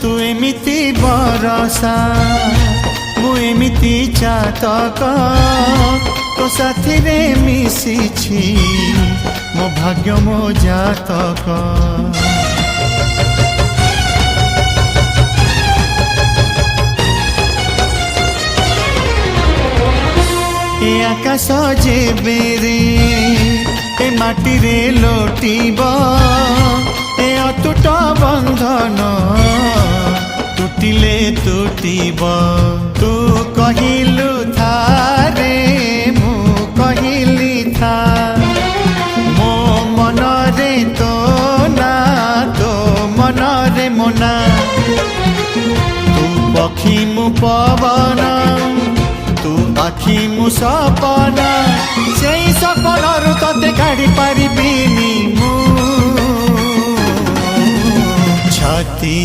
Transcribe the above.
तू एमिति बरसा मु एमिति चातक तो साथी रे मिशिछि मो भाग्य मो जातक। ए आकाश जेबे रे ए माटी रे लोटिब ए अतुट बंधन टूटिले टूटिब। तू कहिलु था रे मु कहिली था मो मन रे तो ना तो मन रे मोना। तू पक्षी मु पवन तू आखि मु सपना से सपन तते काढ़ी पारिबिनी मु छाती।